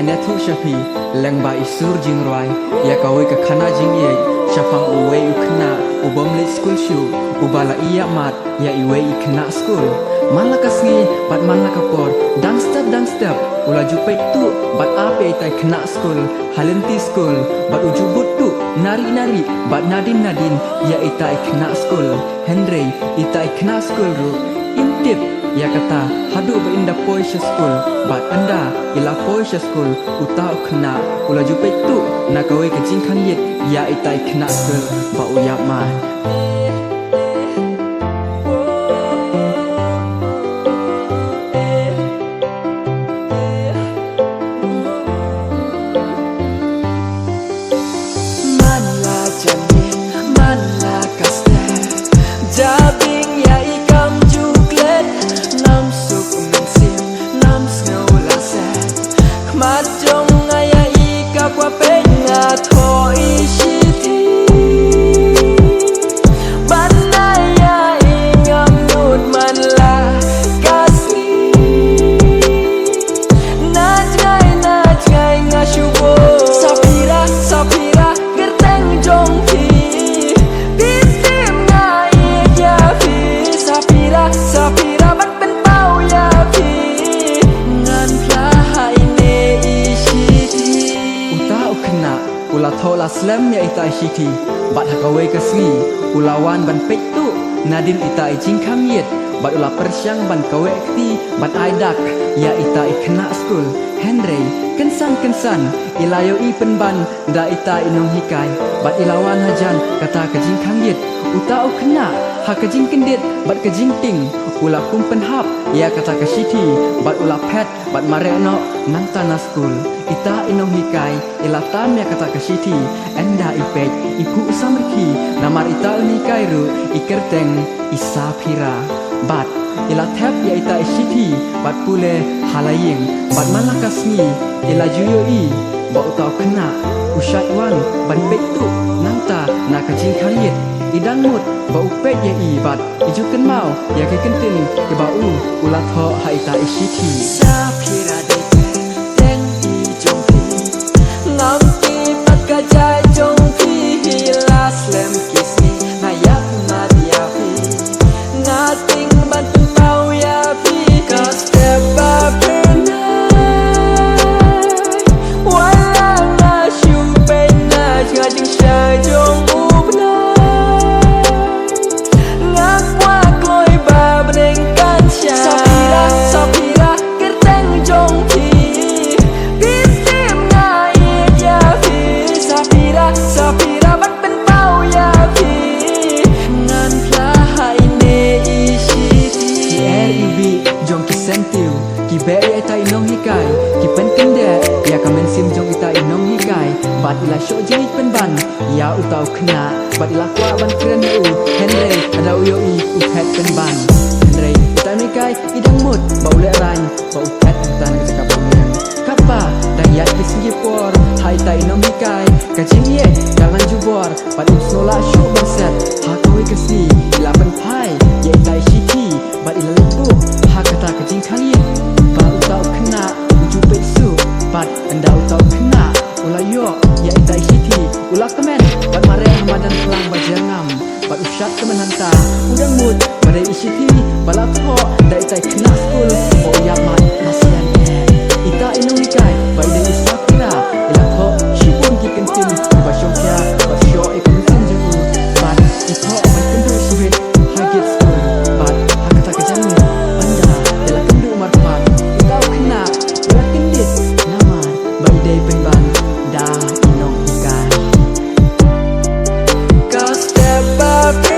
nganya thu shapi leng ba isur jing roi ya kawe ka khana jing ye shapang uwe ukhna ubom le school shu ubala iya mat ya iwe ikhna school malakasngi bat malakapor dang step ula jupai tu bat ape itai khna school halenti school bat ujubut tu nari bat nadin ya itai khna school henry itai khna school ru intip ya kata hadu ba inda poisha school bat anda ila poisha school utau khna ula jupai tu na kawe ka jing khang yet ya itai khna school ba uya man ula thola slam ya ita shiti bat hakawe kasngi ulawan ban petu nadin ita jing kham yet bat ula persyang ban kawe kti bat aidak ya ita ikhna school henry kensan ilayo i penban da ita inong hikai bat ilawan hajan kata kajing kham yet uta ukhna ha kajing kendet bat kajing ting ula kum penhap ya kata kashiti bat ula pet bat mareno nantana school ita inong hikai ilatam ya kata kashiti enda ipej ipu samrki namar ita unikai ru ikerteng isapira bat ila tap ya ita ishiti bat pule halaying bat malakasmi ila juyo i ba utau kena ushat wan ban petu nanta na kajing khalid idang mut ba upet ya i bat ijukan mau ya ke kentin ke ba ulat ho ha ita ishiti sapira de teng i jongpi ngamti pat kajai jongpi hilas lem kisni na ya na dia pi nothing but mau ya pi ka step up bat ila show jengit penban ya utau kena bat ila kwa ban kren u henry ada uyo i upet penban henry kita mikai idang mut bau le ran bau pet tan cakap pengen kapa dan ya di Singapore hai tai nom mikai kajing ye jangan jubor bat usnola show banset ha koi kasi ila pen pai ye tai city bat ila lebu ha kata kajing kangin ba utau kena ujupe su bat anda utau kena ulayo ya ita city ulah kemen bat mare hamadan kelang bajangam bat ushat kemen hanta udang mut badai city balap ho da ita kena school oh ya mat nasian ita inung ikai bai de isakira ila ho shipun ki kentin ba shokya ba sho e kentin jengu bat ita man kendu suwit hagit school bat hakata kejang anda ila kendu marpan ita kena ulah kendit namar bai de penban da inong ikai ka step up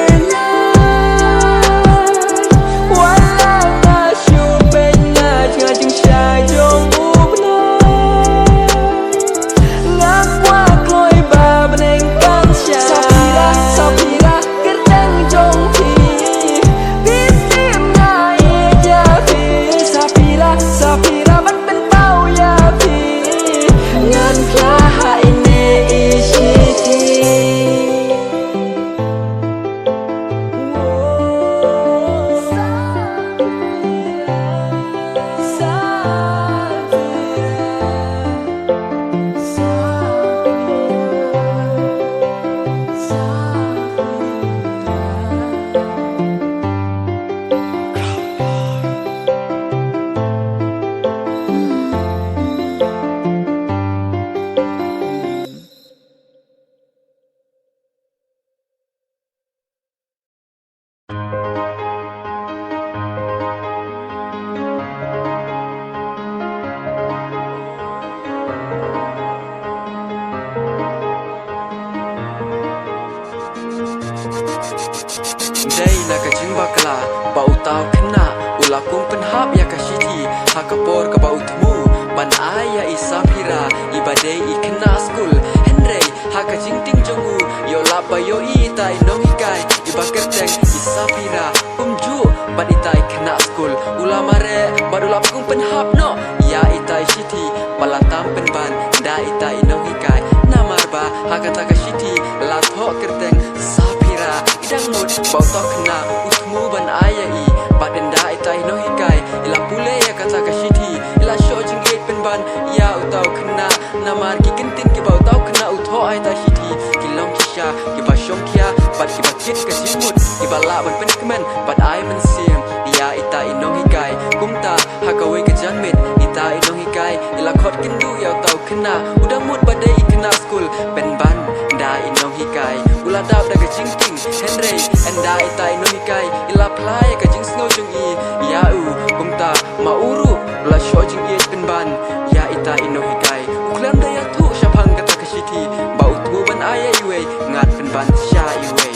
na kajing bakla ba utau kena ula kum penhap ya kashiti hakapor ka ba utmu ban aya isapira ibadei ikena skul henrei hakajing ting jongu yo lapa yo itai nong ikai ibakerteng isapira umju ban itai kena skul ula mare badulap kum penhap no ya itai shiti palatam penban da itai nong ikai namar ba hakata kashiti latho kerteng sapira idang mut bau tok kena utmu ban aya i badenda itai nong ikai ila pule ya kata kashiti ila shojing it penban ya utau kena namar ki kentin ki bau tau kena utho ai ta shiti kilong kisha ki ba shong kia bad ki bakit ka simut ki bala ban pen kemen bad ai men sim ya itai nong ikai kumta hakawe ke janmit itai nong ikai ila khot kindu ya utau kena udang mut badai kena skul penban da inong hikai ula dap da kajing ting henrei enda itai nong hikai ila plai kajing snow jung i ya u kumta mauru ula sho jing i penban ya itai nong hikai uklam da ya thu shapang kata kashiti ba utmu ban aya iwe ngat penban sha iwe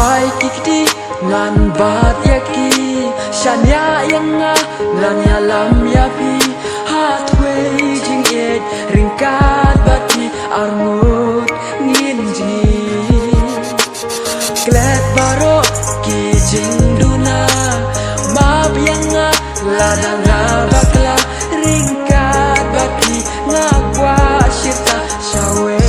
ai kikdi nan bat yaki shanya yanga nan ya lam ya pi hatwe jing it ringkat bati armut nginji glad baro ki jingduna map yanga ladanga bakla ringkat bati ngakwa shita shawe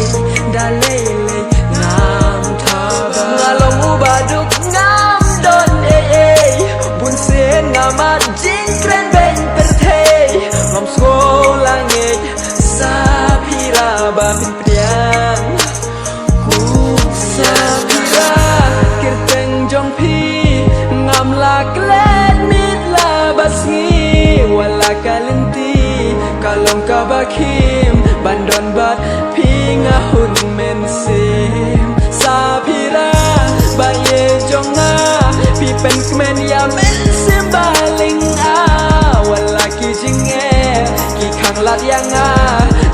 dalele nam thaba ngalong ubaduk ngam don bun sen ngamat jing kren ben perthei ngom sko langit sapira ba min priang ku sapira kerteng jong pi ngam la klet mit la basngi wala kalenti kalong ka bakim bandon bat pinga hun men sim sapira ba ye jonga pi pen kmen ya men sim baling a wala ki jinge ki khang lat yang a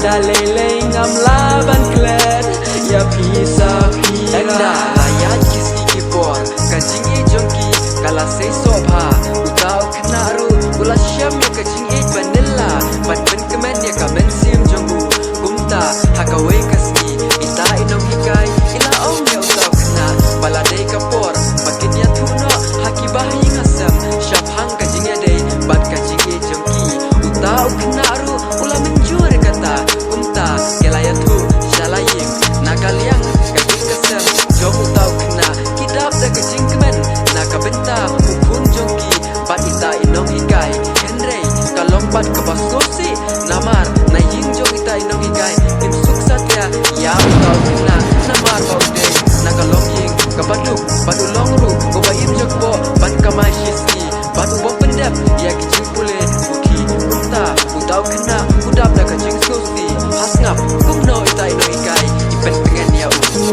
da lele ngam la ban klet ya pi sapira enda layat kisi ki por kajing e jongki kala se sobha utau knaru ula syam ya kajing e vanilla ban ben kemen ya kamen sim jongu kumta hakawe kasni ita inong hikai ila om ya utau kna baladei kapor makin ya thuno hakibahi ngasam syapang kajing ya dei bat kajing e jongki utau knaru ula menjur kata kumta kelaya thu shalayim nakaliang kajing kasam jong utau kna kidap da kajing kemen nakabenta ukun jongki bat ita inong hikai henrei kalong bat kabasosi namar na ying jong ita inong hikai tim suksatya ya utau kna namar baude nakalong ying kabaduk badu longru gobayim jokbo bat kamai shisni badu bom pendap ya kicing pule uki kumta utau kna udap da kajing sosi hasngap kumno ita inong hikai ipen pengen ya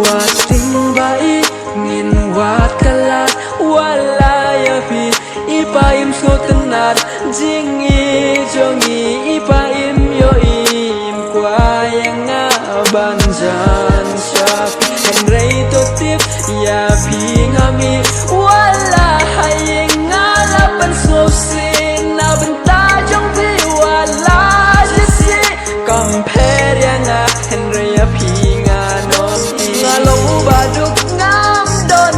wating bai ngin wat kalat wala ya fi ipaim so tenat jingi jongi ipaim yo im kwa yang abanjan syafi henrei totip ya fi ngami wala hayeng ngalapan sosin na benta jong fi wala jisi compare yang henrei ya fi nganon ngalong baduk ngam don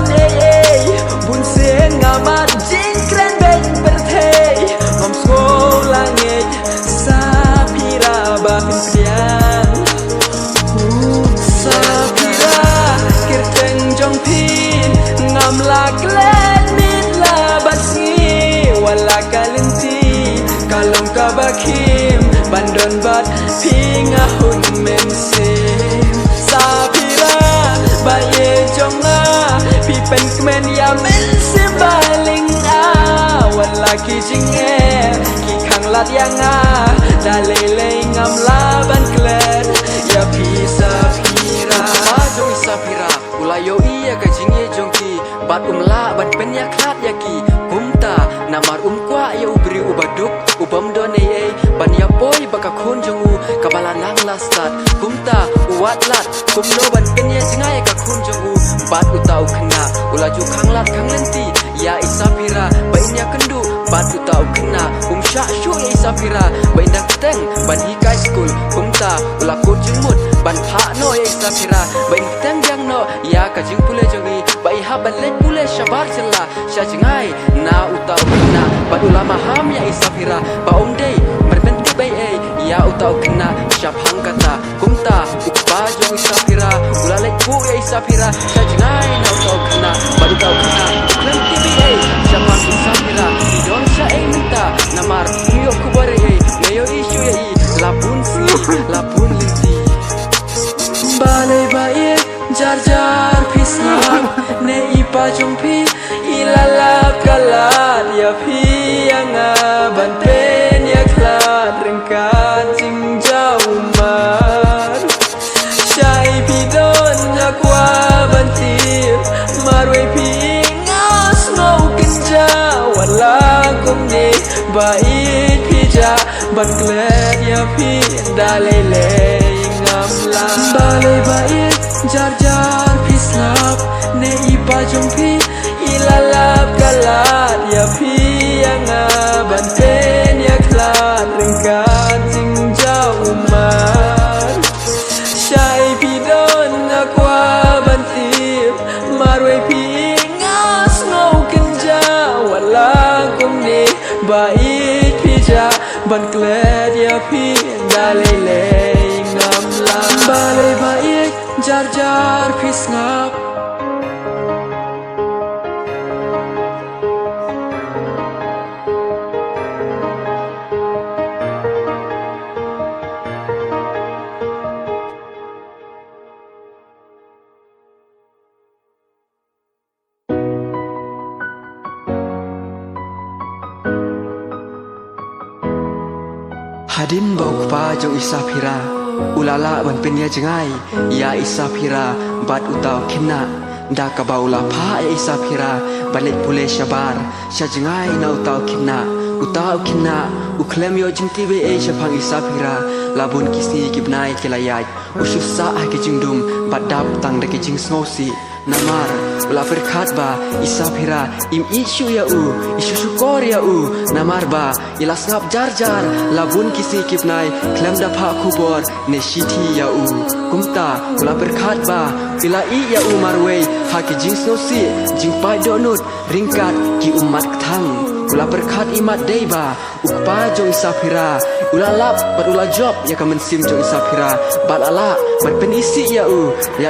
bun sen ngamat jing kren ben perthei ngom sko langit sapira ba min priang sapira kerteng jong pin ngam la klet mit la basngi wala kalenti kalong ka bakim bandon bat pinga hun men sim sapira ba ye jonga pi pen kmen ya men sim baling a wala ki jinge ki khang lat yang a da lele ngam la ban klet ya pi sapira ma jong sapira ulayo iya ka jinge jongki bat la ban pen ya klat ya ki kumta namar kwa ya ubri ubaduk ubam done ban ya poi baka khon jongu kabala nang lastat kumta uwat lat kumno ban pen ya jingai ka khon jongu bat utau khna ulaju khang lat khang lenti ya isapira bainnya kendu batu tau kena syak syuk ya isapira bain dak teng ban hikai school ta ula kut jumut ban pha no ya isapira bain teng jang no ya ka jing pule jongi bai ha ban let pule shabar chella sya jingai na utau kena ban ulama ham ya isapira ba dei berbenti bai ya utau kena syap hang kata ta ukpa jongi isapira ula let pu ya isapira sya jingai na utau kena ban utau kena berbenti bai syap hang isapira idon sya minta namar yo kubare meyo isu ya lapun linti balai baik jar jar pisang ne ipa jumpi ilalap kalat ya pi yang banten ya klat ringkat jing jauh mar syai pidon ya kwa bantir marwe pi ngas mau kenja wala kumni baik pija ban klet ya pi dalele ngam la balai baik jar jar pislap ne ipa jumpi ilalap galat ya pi yang ban pen ya klat ringkat jing jauh mar syai pidon akwa bantir marwe pi ngas mau kenja wala kumni baik pija ban klet ya pi dalele ngam la balai baik jar jar pisngap Hadin bau kupa jo isapira ulala ban penya jengai ya isapira bat utau kena da ka baula pha ya isapira balik pule shabar sya jengai na utau kena uklem yo jingti be syapang isapira labun kisi kibnai kelayat ususa ke jingdum badap tang de ke jing snosi namar ula berkat ba isapira im isu ya isu syukur ya namar ba ilas ngap jar jar labun kisi kipnai klem da pha kubor ne shiti ya kumta ula berkat ba ila I ya marwei ha ki jing snosi jing pai donut ringkat ki umat thang ula berkat imat deiba ukpa jong isapira ula lap bat ula job ya kamen sim jong isapira bat ala bat pen isi ya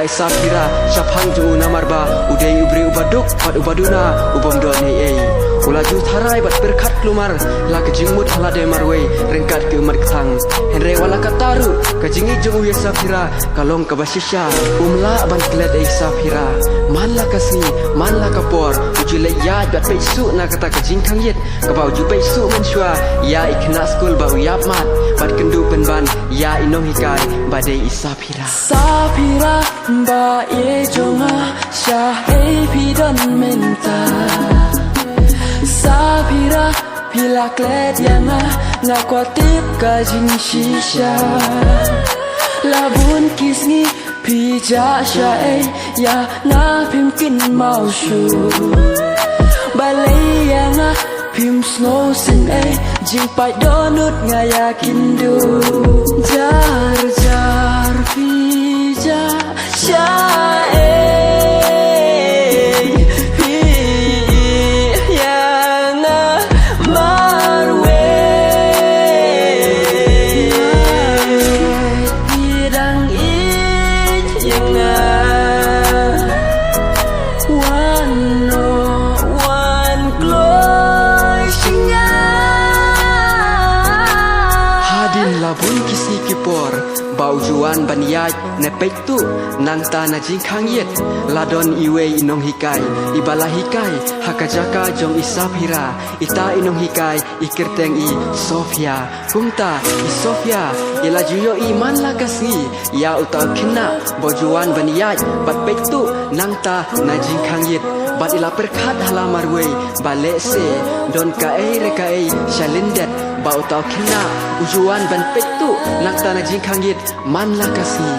isapira syapang jo namar ba udai ubri ubaduk bat ubaduna ubom do nei ula ju tharai bat berkat kelumar la ke jingmut halade marwei ringkat ke umat thang henre wala kataru ke jingi jong isapira kalong ke basisha umla ban klet isapira manla kasi manla kapor ujule ya bat peisu na kata ke jing khang yet ke bau ju peisu menshua ya ikna school bau yap mat bat kendu penban ya inong hikai badai isapira sapira ba ye jonga syah pidon menta sapira pila klet yang ngakwatip ka jing shisha labun kisni pija syai ya ngapimkin mau shu balai yang pim snow sin jing pai donut ngayakin du jar jar pija syai bau juan baniat ne pektu nang ta na jing khang yet ladon iwe inong hikai ibala hikai hakajaka jong isapira ita inong hikai ikirteng I Sofia kumta I Sofia ila juyo iman la kasi ya utau kena bau juan baniat bat pektu nang ta na jing khang yet bat ila perkhat halamar we bale se don ka re shalindet bau tau kena ujuan ban pektu nak tanah jing khangit man la kasi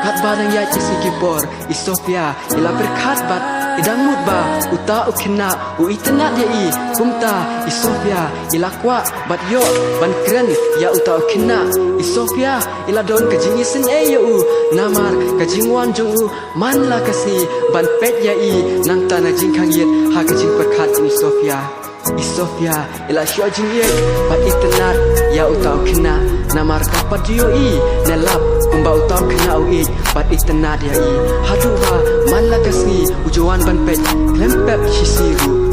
kat badang ya cisi kipor I Sofia ila berkat bat idang mut ba uta ukena u itena dia I kumta I Sofia ilakwa bat yo ban kren ya uta ukena I Sofia ila don kajing isen yo u namar kajing wan jung u man la kasi ban pet ya I nang tanah jing kang yet ha kajing perkat I Sofia ila shua jing ye bat itena ya uta ukena namar kapat yo I nelap kumba uta ukena u I bat itena dia I hadu ba man la kasi ujuan ban pet klempep shisiru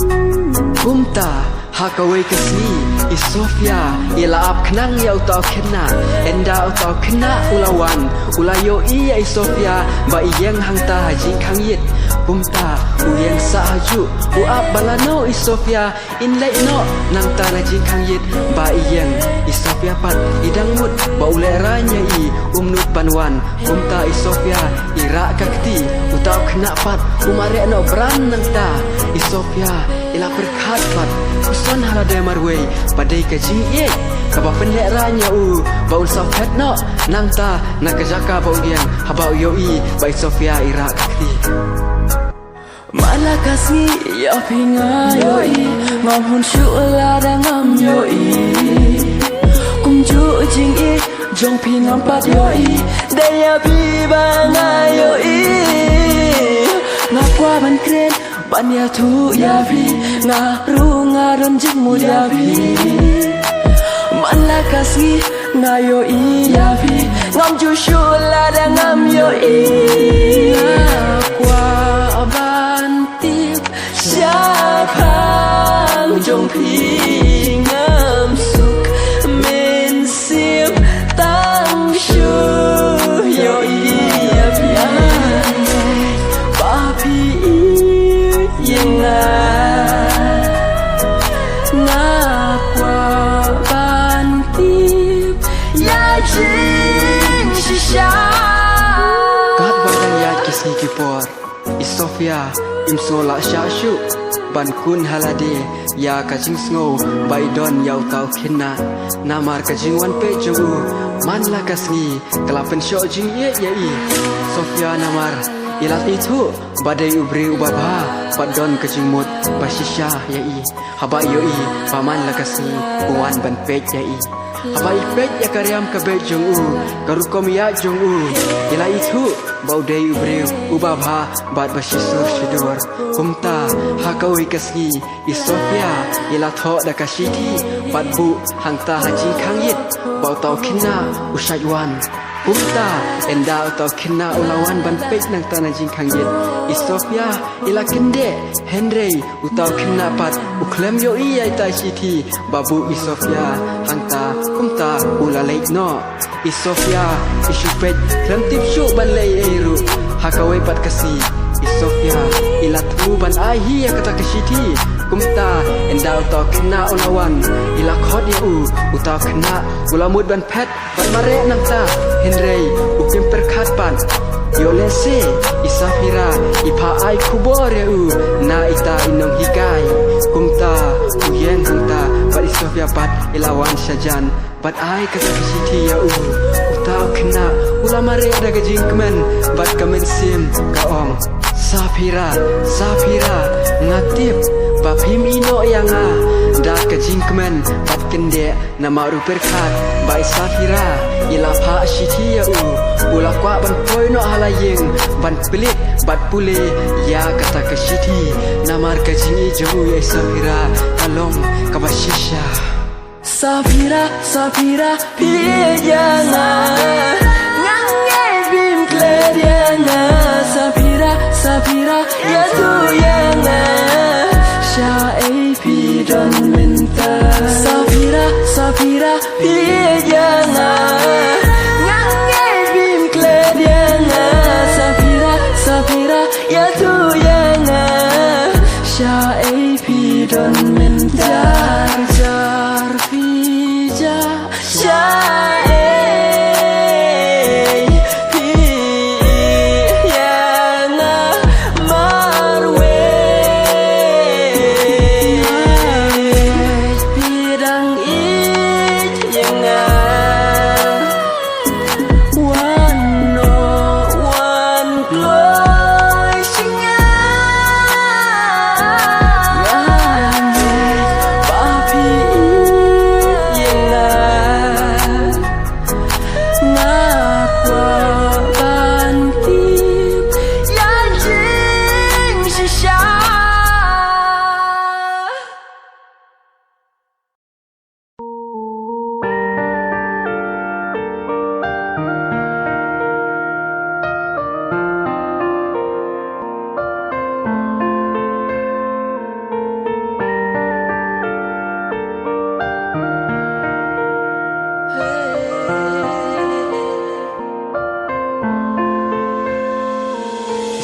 kumta hakawai kasi I Sofia ila ap kenang ya utau kena enda utau kena ulawan ulayo I Sofia ba iyeng hangta haji kang yit kumta uyeng sa haju uap balano I Sofia inlay no nang ta haji kang yit ba iyeng I Sofia pat idang mut ba uleranya I umnut banwan kumta I Sofia ira kakti utau kena pat umare no bran nang ta I Sofia ila berkat pat uson halade marway padai kajing ye kaba penleranya baul safet no nang ta nak jaka bau diang habau yo I bai Sofia ira kakti malakasni ya pinga yo I ngam shu la da ngam yo I kum ju jing I jong pingam pat yo I daya bi banga yo I ngakwa ban kren ban ya tu ya vi nga ru nga ron jing mu ya vi man la kasi nga yo I ya vi ngam ju shu la da ngam yo I ngakwa ban tip syapang jong pi ngam suk men sim tang shu yo I ya vi papi nakwa bantip ya jing shisha kat badan ya kisni kipor I Sofia imsola syashu ban kun halade ya kajing sngo bai don ya utau kena namar kajing wan pe jogu man la kasni kelapen sho jing ye ya I Sofia namar ilat itu badai ubri ubaba padon kejimut basisha ya I haba yo I paman lakasi buan ban pet ya I haba I pet ya karyam kabe jong karukom ya jong ila itu baudai ubri ubaba bad basisur shidur kumta hakawai kasi I Sofia ila tho dakashiti badbu hangta haji kangit bau tau kina usyaiwan kumta enda utau kena ulawan ban pek nang tanah jing kang yet I Sofia ila kende Henry utau kena pat uklem yo I ta city babu I Sofia hangta kumta ulalek no I Sofia isu pet klem tip shu ban lay eru hakawai pat kasi I Sofia ila tu ban ahi ya kata ke city kumta enda utau kena ulawan ila khod ya utau kena ulamut ban pet ban mare nang ta Henry ukim perkat pan yo lese I Safira ipa ai kubor ya na ita inong hikai kumta uyeng kumta bat I Sofia pat ilawan syajan bat ai kata kisiti ya utau kena ulamare ada gajing kemen bat kemen sim kaong Safira ngatip bapim ino yang da kajing kemen bat kende nama ruperkat bai Safira ila pa shiti ya ula kwa ban poi no halayeng ban pelit bat pule ya kata ke shiti namar kajing ijo ya Safira kalong kabashisha Safira piyana ngange bim klediana Safira ya tu yana sha ap don minta Safira piyana ngange bim klediana Safira ya tu yana sha ap don minta jar pija sha shisha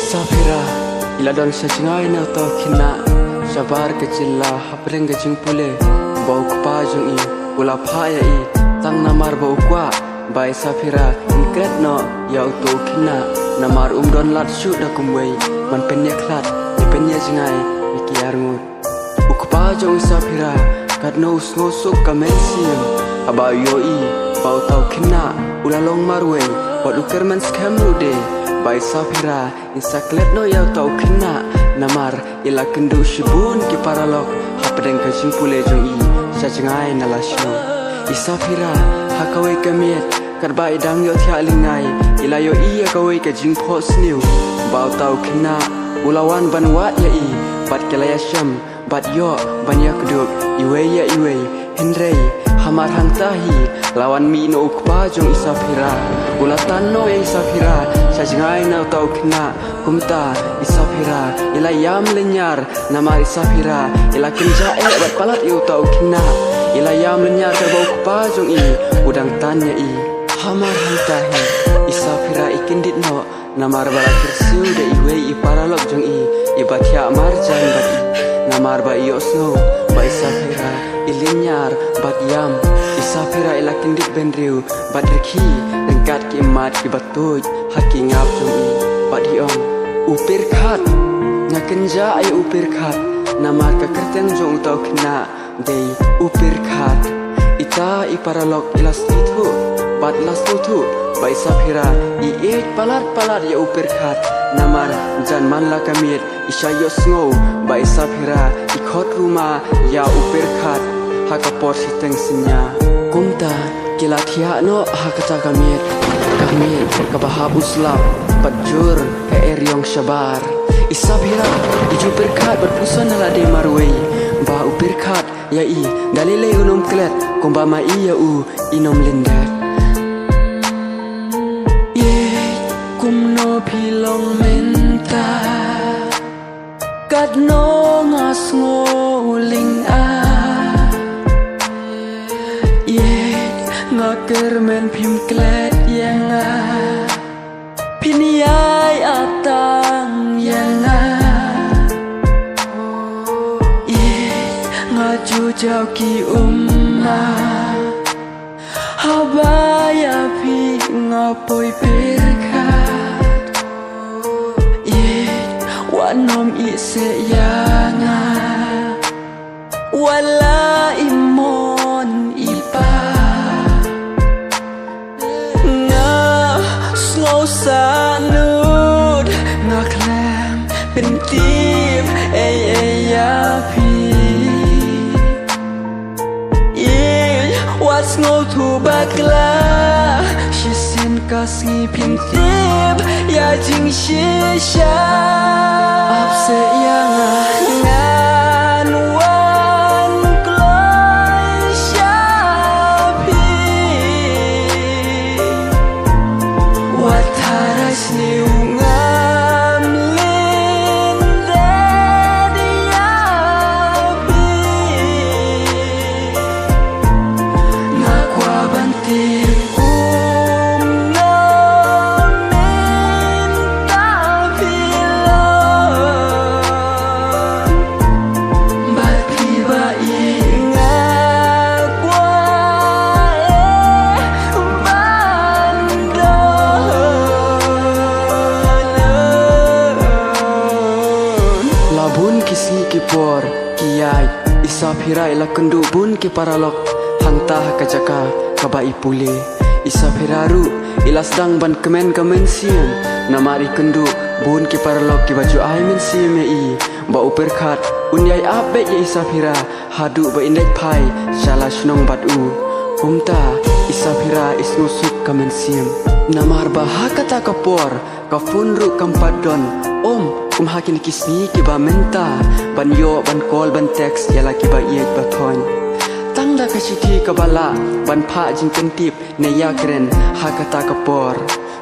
Safira, ila don sacingai na to kina sabar kecilla hapreng gajing pule bau kepajung i ula phaya i tang namar bau kwa bai Safira ingkret no ya to kina namar don lat shu da kumwei man penye klat penye jingai mikiar ngut ukpajung Safira kat no ngosuk kamensiam aba yo i bau tau kina ula long marwei bau kerman scam rude Bai Safira insaklet no yau tau kena namar ila kendu shibun ki paralok hapdeng ka simpule jong i sajengai nalasno i Safira hakawai kamiet kar bai dang yo thya lingai ila yo i hakawai ka jing phos new bau tau kena ulawan banwat ya i bat kelaya syam bat yo banyak duk iwe ya iwe henrei hamar hangtahi lawan mi no ukpa jong i Safira ulatan no ya i Safira sajengai na tau kena kumta i Safira ila yam lenyar nama i Safira ila kenja bat palat yu tau kena ila yam lenyar ka bau ukpa jong i udang tanya i hamar hangtahi i Safira ikindit no namar bala kersiu de iwe i paralok jong i bathya marjan bat i namar ba i osno ba i Safira ilinyar bat yam i Safira ila kindit benriu bat reki dengkat ki mat ki batuj haki ngap jong i bat hiong upir khat ngakenja ay upir khat namar ka kerteng jong tau kena dei upir khat ita i paralok ilas itu bat las tu bai Safira i ek palat ya upir khat namar jan man la kamit isayos ngo bai Safira i khot rumah ya upir khat hakapor siteng sinya kumta kilathia no hakata kamit kabahab uslap pajur ke eryong sabar i Safira i upir khat berpusan ala de marwei ba upir khat ya i dalile unum klet kumba ma i ya u inom lindat kumno pilong menta kat no ngas ngoling a ngaker men pim klet yang a piniai atang yang a ngaju jauh ki habaya pi ngapoi perkat wanom ise yanga wala imon ipa nga slow sanud ngaklem pentip ya pi what's no to bakla shisin kasngi pintip ya jing shisha apse yang ngan wan kloi shapi wataras ni ungam linda diapi nakwa bantir labun kisi kipor kiai i Safira ila kendu bun ki paralok hangtah kajaka kabai pule i Safira ru ila sedang ban kemen siam namari kendu bun ki paralok ki baju ai men siam ya i ba uper khat unyai ape ya i Safira hadu ba indek pai shala snong bat u kumta i Safira isnusuk kemen siam namar ba hakata kapor ka funru kampadon om hakin kisni kiba menta ban yo ban call ban text yala kiba iet bathon tang da kashiti kabala ban pha jing kentip ne ya kren hakata kapor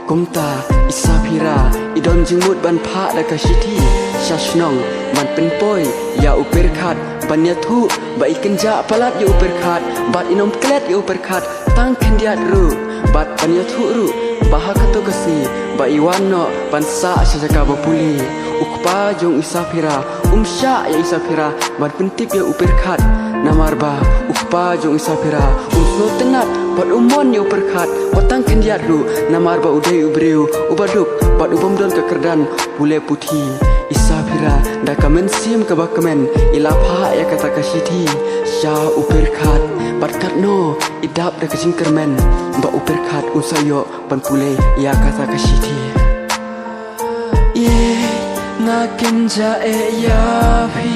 kumta isapira idon jingmut ban pha da kashiti shashnong ban penpoi ya uperkhat ban ya thu ba ikenja palat ya uperkhat bat inom klet ya uperkhat tang khendiat ru bat ban ya thu ru bahakato kasi ba iwanno ban sa sajaka bapuli ukpa jong isapira umsya ya isapira ban pentip ya uperkhat namarba ukpa jong isapira usno tenat bat umon ya uperkhat watang kendiat ru namarba udai ubriu ubaduk bat ubomdon kekerdan bule puthi isapira da kamen sim ke bakamen ilapha ya kata kasiti sya uperkhat bat katno idap da kajing kermen ba uperkhat usayo ban pule ya kata kasiti ngakin jae ya phi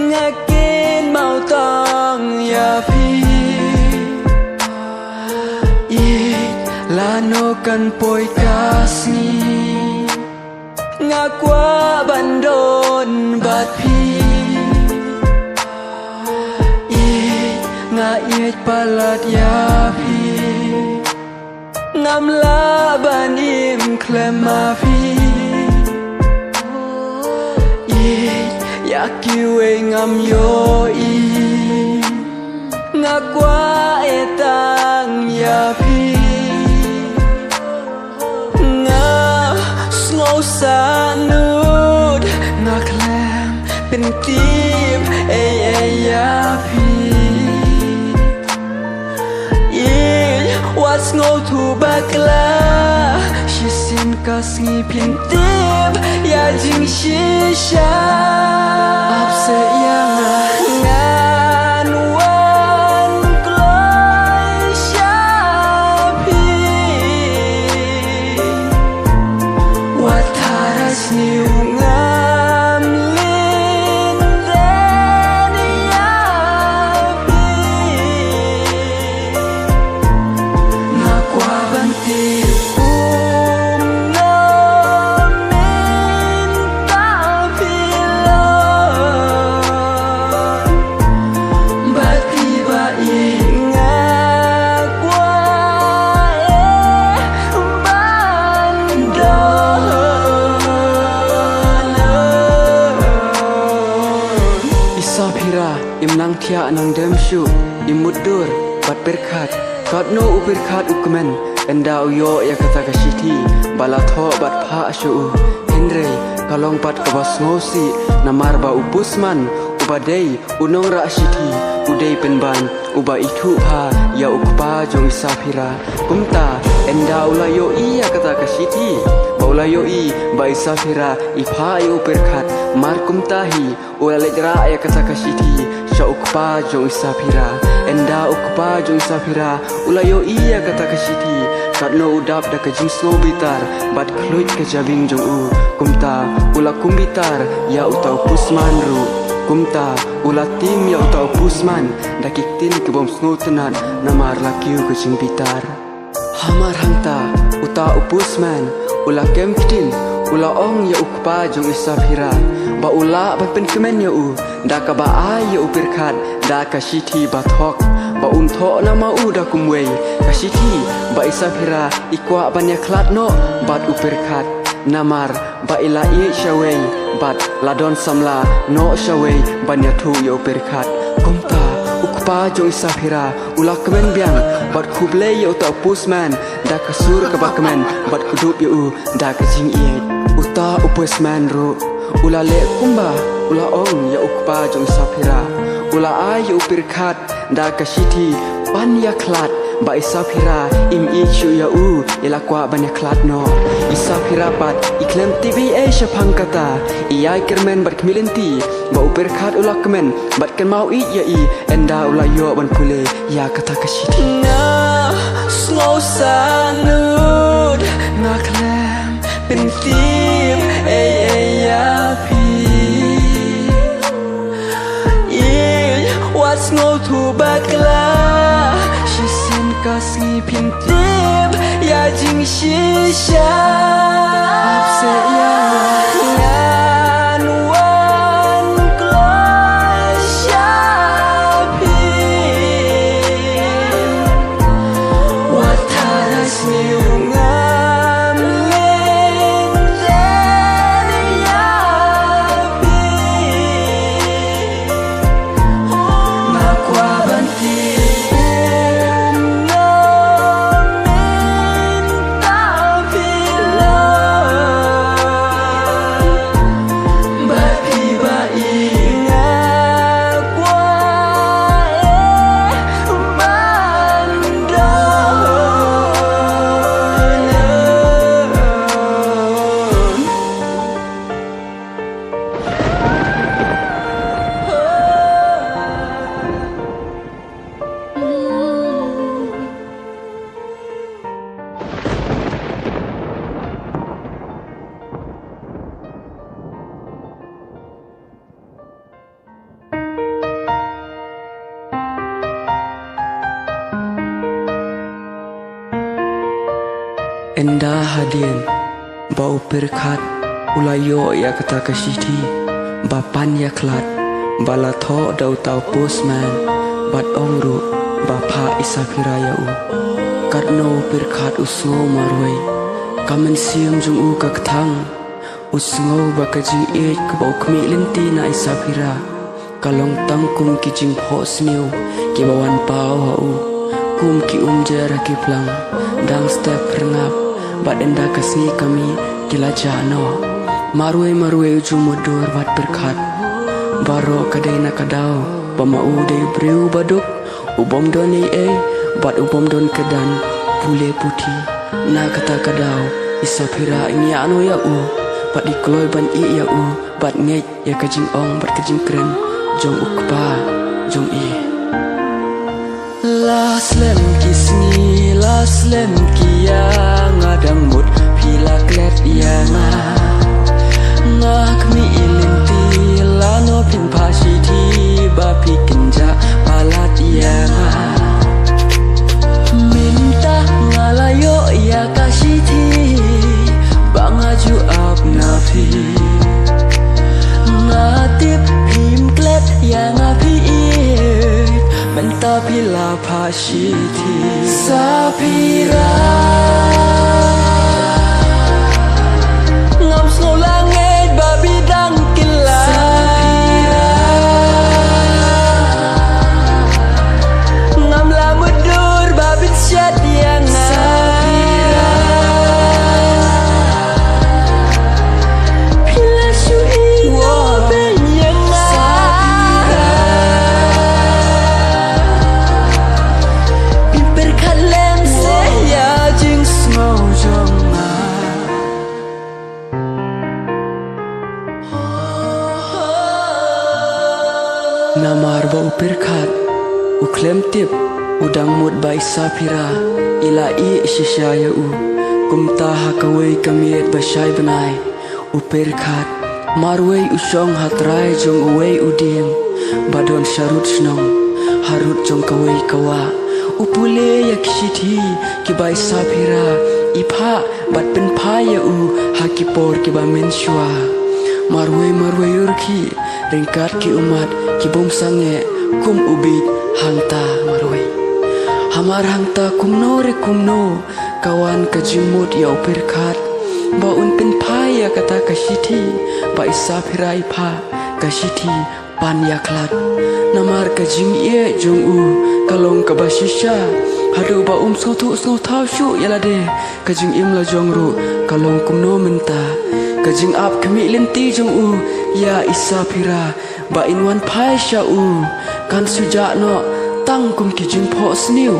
ngakin mau tang ya phi lano kan poi kasni ngakwa bandon bat phi ngait palat ya phi ngamla banim klema phi yakiwe ngam yo ngakwa etang ya phi nga slow sanud ngaklem pentip ya phi what's no to bakla shisin kasngi pentip ya jing shisha apse yang ngan wan kloi shapi wataras ni ngam lin den yapi ngakwa banti imnang thia nang demshu imudur bat perkhat katno uperkhat ukmen enda uyo ya kata kashiti balatho bat pha shu henre kalong pat kabas ngosi namarba upusman ubadei unong ra shiti udei penban uba itu pha ya ukpa jong isapira kumta enda ulayo iya kata kashiti baulayo i ba isapira ipha yu perkhat mar kumtahi ulalegra ya kata kashiti ukpa jong isapira enda ukpa jong isapira ulayo iya kata kasiti katno udap da kajing slow bitar bat kluit ke jabing jong u kumta ula kumbitar ya utau pusman ru kumta ula tim ya utau pusman da kiktin ke bom snow tenan namar lakiu kajing bitar hamar hangta uta upusman ula kem kitin ula ong ya ukpa jong isapira ba ula ba pen kemen ya u da ka ba ai ya uperkhat da ka shiti bathok ba untho na ma u da kumwei ka shiti ba isapira ikwa banya klat no bat uperkhat namar ba ila i shawei bat ladon samla no shawei banya thu ya uperkhat kumta ukpa jong isapira ula kemen biang bat kuble ya uta pusman da ka sur ka ba kemen bat kudup ya u da ka jing iet uta upusman ru ula le kumba ula ong ya ukpa jong isapira ula ai ya uperkhat da ka shiti pan ya klat ba isapira im ichu ya u ila kwa ban ya klat no isapira pat iklem tv asia pangkata iai kermen bat kmilenti ba uperkhat ula kemen bat kan mau i ya i enda ula yo ban pule ya kata ka shiti na slow sanud ngaklem pentip ya pi what's no to bakla shisin kasngi pintip ya jing shisha se ya ngan wan kloi shapi wataras ngam len den yapi nakwa banti Endah hadin bau perkat ulayo ya kata kasiti bapan ya klat balatho dau tau postman bat ongru bapa isapira ya u katno perkat usngo marwai kamen siam jung u kakthang usngo bakaji e kbau khmi linti na isapira kalong tangkum kijing phosniu kibawan pau ha u kum ki umjera ki plang dang step rengap badenda kasni kami kilajano marwe jumudur bat berkat baro kadena kadau pamau dei breu baduk ubom doni bat ubom don kedan pule putih na kata kadau isapira ini anu ya u bat dikloi ban I ya u bat ngej ya kajing ong bat kajing kren jong ukpa jong I Last lem kisni last lem kia ngadang mut pila klet ya ngak mi ilinti lano pin pasiti bapi kenja palat ya minta ngalayo ya kasiti bangaju up nafi ngatip pim klet ya ngapi Menta pila pasiti Sapira Ngam snow langit babi dang kila Sapira Ngam lamudur babi syat yang Sapira Pila syuhi ngoben yang Namar bau perkat uklem tip udang mut bai sapira ila I shishaya u kumta hakawai kamiet bashay banai uperkat marway usong hatrai jong uway udiem badon sharut snong harut jong kawai kawa upule yakshiti kibai sapira ipha bat pen phaya u hakipor kiba menshwa marway urki ringkat ki umat ki bom sange kum ubit hangta marway hamar hangta kumno re kumno kawan kajimut ya perkat ba un pen phaya kata kashiti ba isapira ipha kashiti pan yaklat namar kajing ye jong u kalong kabashisha hadu ba so thau shu yalade kajing im la jongru kalong kumno menta kajing ap kami linti jong u ya isapira ba inwan phai sha u kan suja no tang kum kijing pho sniu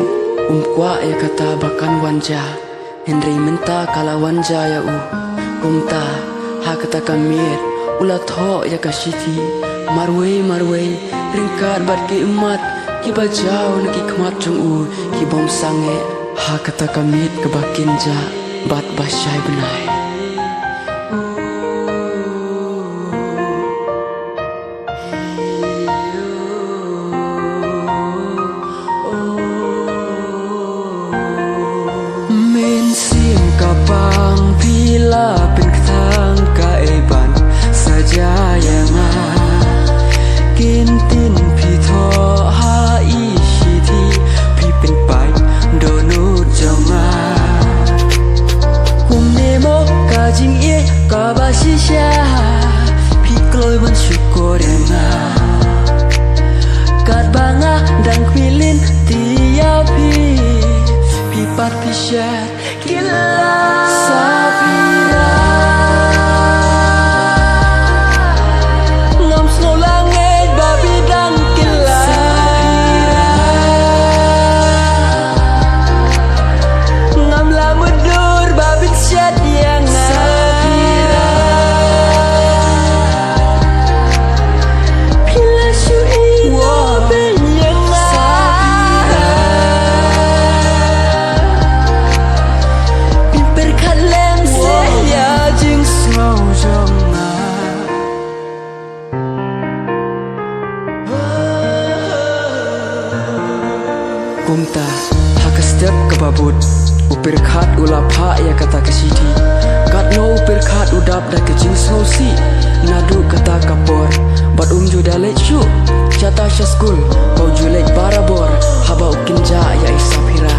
kwa ya kata bakan wanja henry menta kala wanja ya u kumta ha kata kamiet ula tho ya kashiti marwe ringkat bat ki umat ki bajau ki khmat jong u ki bom sange ha kata kamiet ke bakinja bat basyai benai men si kloi bersyukur dengar kat bangah dan kwilin tiap pipat pisyat kila sapira ngam snow langit babi dan kila ngam lamudur babi syat yang sapira pila syui waben yang Kumta haka step kebabut upir khat ulapha ya kata kesidi kat no upir khat udap da kejing sosi nadu kata kapor bat judale chu jata sha school bau julek barabor haba ukinja ya isapira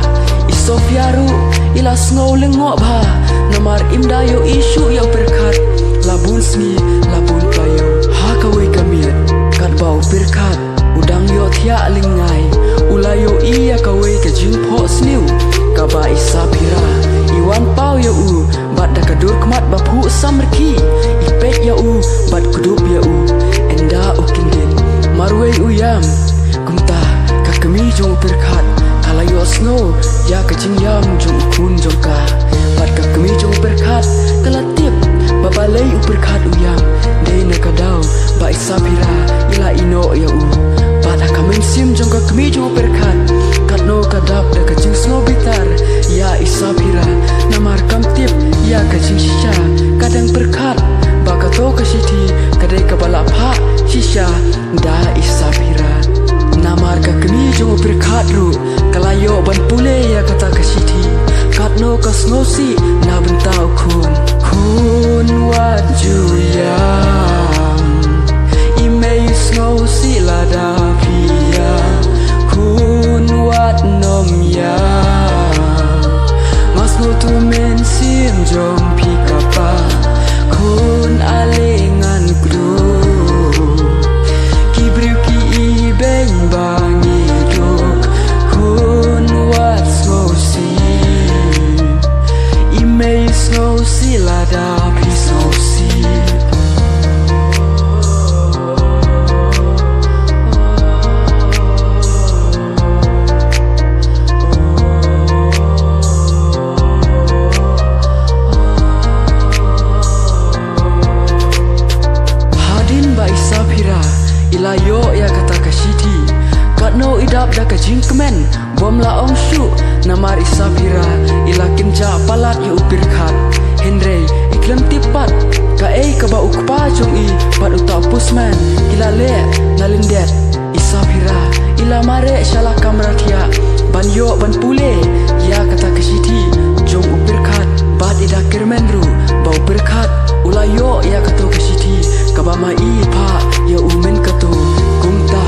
isofiaru ila snow lengo bha namar imdayo isu ya upir khat labun smi labun payo haka we kamiet kat bau upir khat udang yo thia lingai ulayo iya kawe ke jingpo sniu kaba isapira iwan pau ya u bat da kadur kmat bapu samrki ipet ya u bat kudup ya u enda ukindin marwe uyam kumta kakemi jong perkat kalayo snow ya kejing yam jong kun jongka bat kakemi jong perkat kalatip babalei uperkat uyam dei nakadau ba isapira ila ino ya u pada kamen sim jong kakemi jong perkat katno kadap da kejing snow bitar ya isapira namar kamtip ya kejing shisha kadang perkat bakato kasiti kadai kabala pha shisha da isapira namar kakemi jong perkat ru kalayo ban pule ya kata kasiti katno kasnosi na bentau kun waju yam imei snow silada pia kun wat nom ya mas no tu men sim jom pikapa kun alengan kru kibriu ki ibeng bangi duk kun wat snow si imei snow silada pisau si ilayo ya kata kasiti katno idap da kajing kemen bom la ong shu namar isapira ila kinja palat ya upir khat henry iklam tipat ka ei ka ba ukpa jong i pat uta pusman ila le nalindet isapira ila mare shala kamratia ban yo ban pule ya kata kasiti jong upir khat bat ida kirmenru ba upir khat ulayo ya kato kasiti kaba mai pha ya umen kato kumta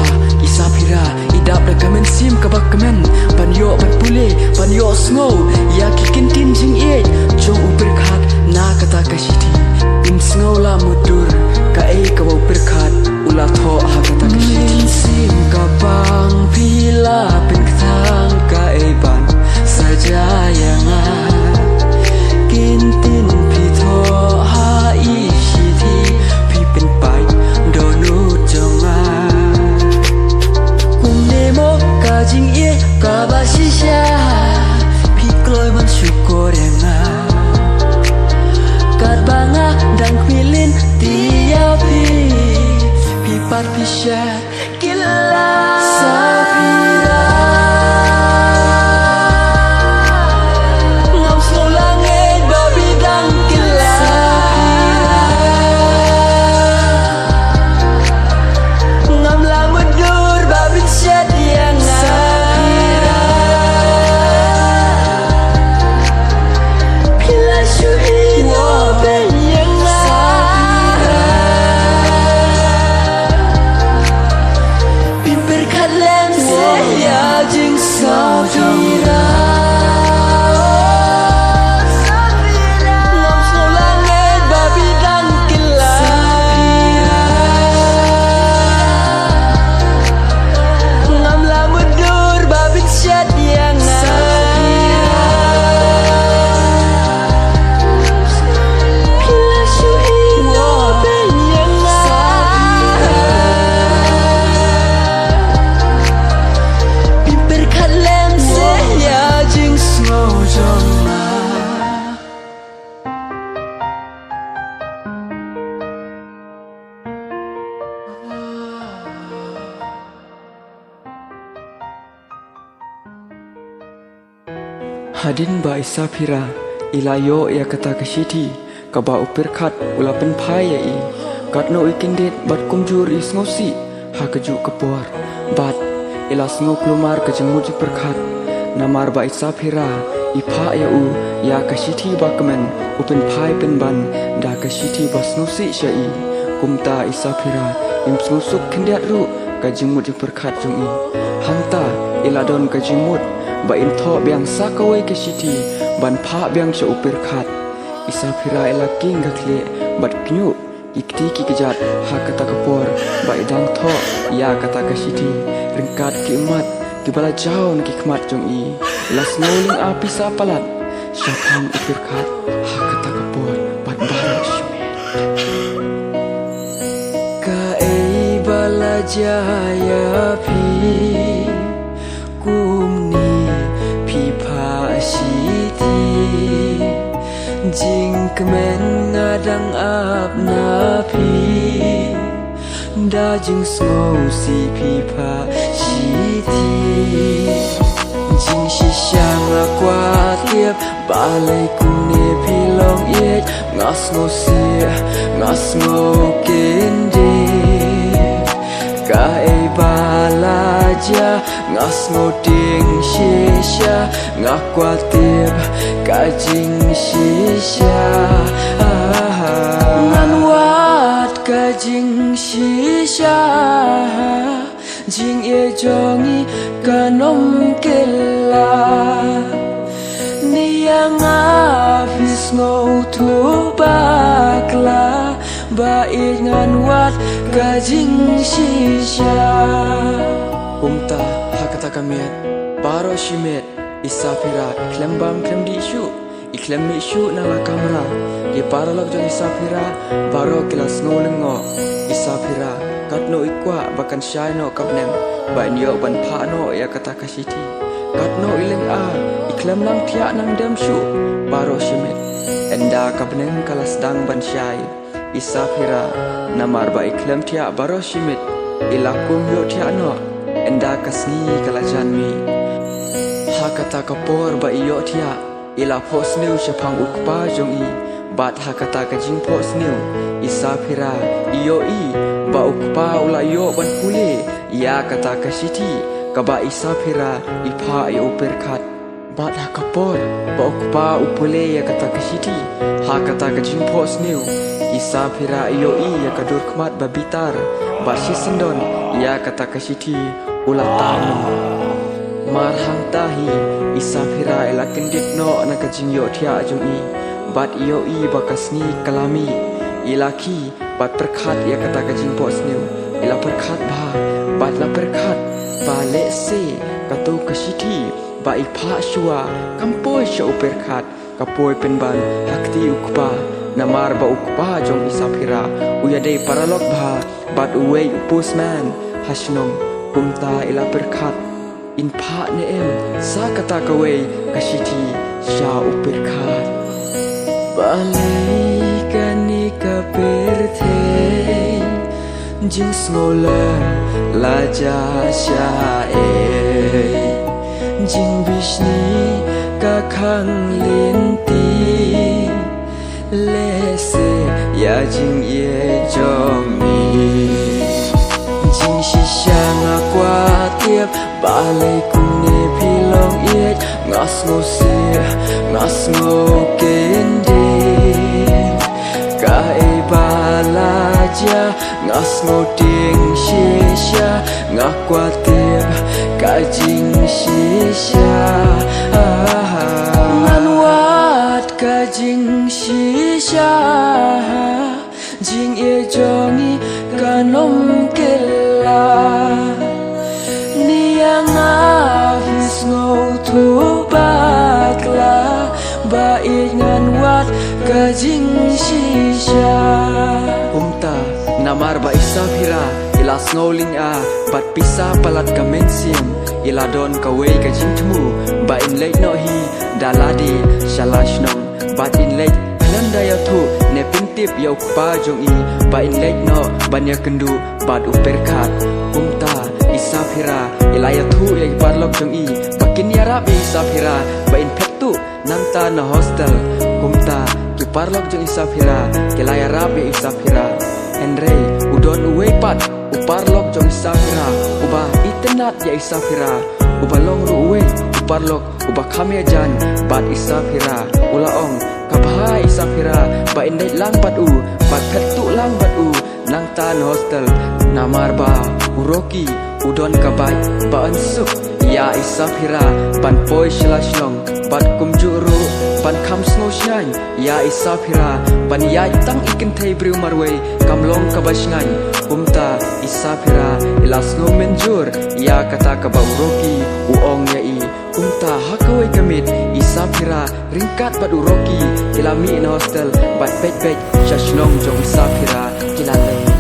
isapira idap da kamen sim kabak kamen ban yo bat pule ban yo snow ya kikin tin jing e jong upir khat na kata kasiti im snow la mudur ka ei ka upir khat ula tho ha kata kasiti sim kabang pila pen thang ka ei ban saja yang kintin pitho ha ishiti pipen pai donu jonga kumnemo kajing ye kabashisha pikloi bersyukur denga kat bangah dan kwilin tiap pipat pisyat kila sapira ngam snow langit babi dan kila ngam lamudur babi syat yang sapira pila syui waben yang sapira Hadin ba isa pira ilayo ya kata kasiti kaba upirkat ula penpai ya i katno ikindet bat kumjur is ngosi ha keju kepor bat ilas ngo klumar kejengmut perkat namar ba isa pira ipa ya u ya kasiti ba kemen upen pai penban da kasiti bas ngosi syai kumta isa pira im snusuk kindet ru kejengmut perkat jung i hanta iladon kejengmut ba in tho biang sakawai kasiti ban pha biang sha upirkat isa pira elaking gakle bat knyu ikti ki kejat ha kata kapor ba idang tho ya kata kasiti ringkat ki mat ki bala jaun ki khmat jong i las ngoling api sa palat syapang upirkat ha kata kapor bat bara shumet ka ei bala jaya pi kumni jing kemen ngadang ap napi da jing snow si pipa shiti jing shishang akwa tiep balai kune pilong yet ngas ngo si ngas ngo kende ka ei balaja ngas ngo ding shisha ngakwa tiep ka jing shisha ngan wat ka jing shisha jing e jongi kanom kella niang afis ngo tu bakla ba ngan wat ka jing shisha umta hakata kamiat baro shimet isa pira klembam klem di shu iklem ni shu nala kamera ye paralog jong isa pira baro kelas ngolengo isa pira katno ikwa bakan syai no kapnem ba nyo ban pha no ya kata kasiti katno ileng a iklem nang thia nang dem shu baro shimet enda kapnem kalas dang ban syai isa pira namar ba iklem thia baro shimet ilakum yo thia no enda kasni kalajan mi hakata kapor ba iyo thia ila pos new syapang ukpa jong i bat hakata ka jing pos new isa phira iyo i ba ukpa ula yo ban pule ya kata ka siti ka ba isa phira ipha yo perkat bat hakapor ba ukpa upule ya kata ka siti hakata ka jing pos new isa phira iyo i ya kadur khmat ba bitar ba sisendon ya kata ka siti ula tanu marhang tahi isa phira ela kendit no na kajing yo thia jung i bat iyo i bakasni kalami ilaki bat perkhat ya kata kajing pos new ila perkhat ba bat la perkhat ba le se katu kasiti ba ipha shua kampoi sho perkhat kapoi penban hakti ukpa namar ba ukpa jong isa phira uya dei paralog ba bat uwei upusman hashnong kumta ila perkhat in pha ne em sa kata kawei kasiti sha upirkhat balai kani ka perthe jing snola la ja sha e jing bishni ka khang linti le se ya jing ye jong mi jing shishang akwa tiep balai kune pilong yet ngas ngo si ngas ngo kende ka ei balaja ngas ngo ding shisha ngakwa tiep ka jing shisha ngan wat ka jing shisha jing e jongi kanom kella niang afis ngo tu bakla ba ngan wat ka jing shisha umta namar ba isa phira ila snowling a bat pisa palat ka mensiam ila don ka wei ka jing tmu ba in late no hi daladi shalash nom bat in late nanda ya thu ne pintip ya ukpa jong i ba in late no banya kendu bat uperkat umta isa phira ila ya thu ya barlok jong i bakin ya rab isa phira ba in phetu nanta na hostel kumta ki parlok jong isafira ki layarap ya isafira Henry udon uwe pat uparlok jong isafira uba internet ya isafira uba long ruwe uparlok uba kamiajan bat isafira ulaong kabha isafira ba indai lang bat u bat phetu lang bat u nang tan hostel namar ba uroki udon kabai ba ansuk ya isafira ban poi slashnong bat kumjuru ban kham snow shine ya isafira ban ya tang ikin thei briu marwe kamlong kabashngan kumta isafira ilas no menjur ya kata ka ba uroki uong ya i kumta hakawai kamit isafira ringkat bat uroki kilami in hostel bat pej shashnong jong isafira kilale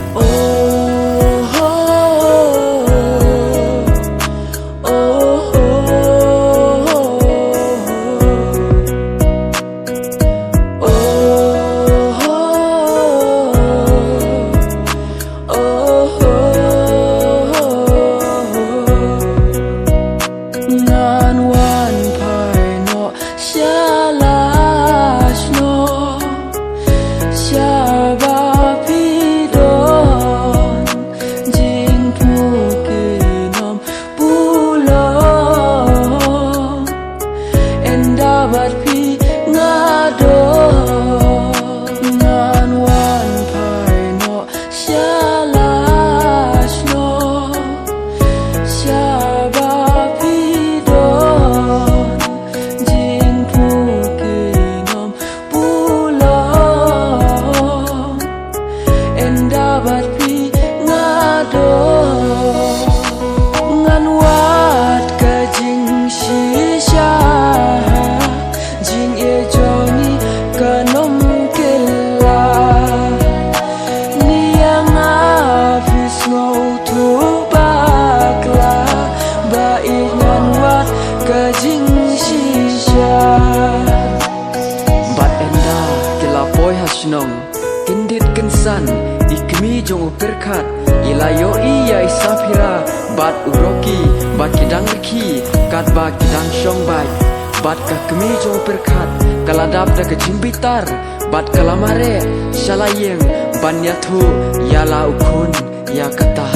Kendit kensan ikmi jong uperkat ilayo iya isafira bat uroki bat kidang reki kat ba kidang shong bai bat ka kemi jong uperkat kaladap da kejimbitar bat kalamare shalayeng banyathu yala ukun ya kata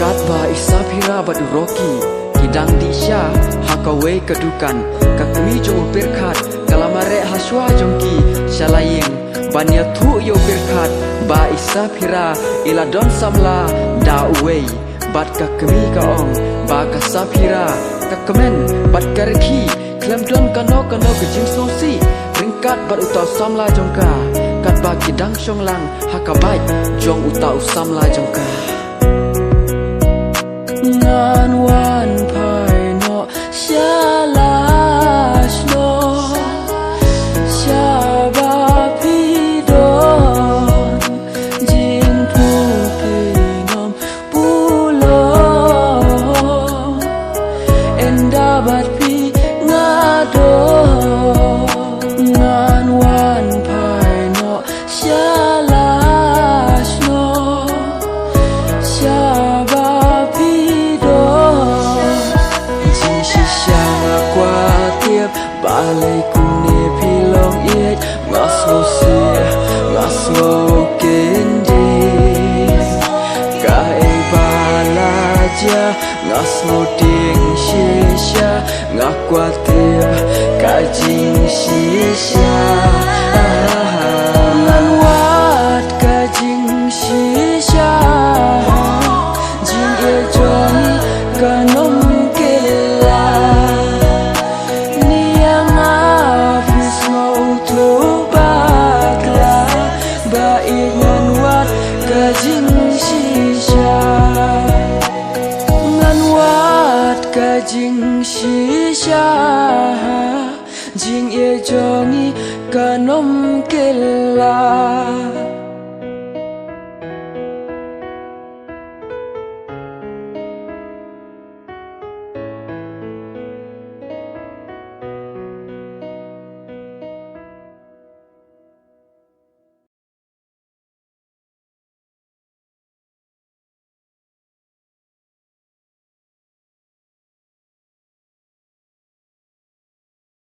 kat ba isafira bat uroki kidang disha hakawe kedukan ka kemi jong uperkat kalamare haswa jongki shalayeng Banya tu yo birkat ba isafira ila don samla da uwei bat ka kemi ka ong ba ka safira ka kemen bat ka reki klem don kano ke jing sosi ringkat bat utau samla jongka kat ba kidang shong lang hakabai jong utau samla jongka ngan wan pai no shalash no balai kune pilong iet ngasno sia ngasno kendi kai balaja ngasno ding shisha ngakwatir kajing shisha nganwat kajing shisha jing e joni kanom jing shisha jing e jongi kanom kela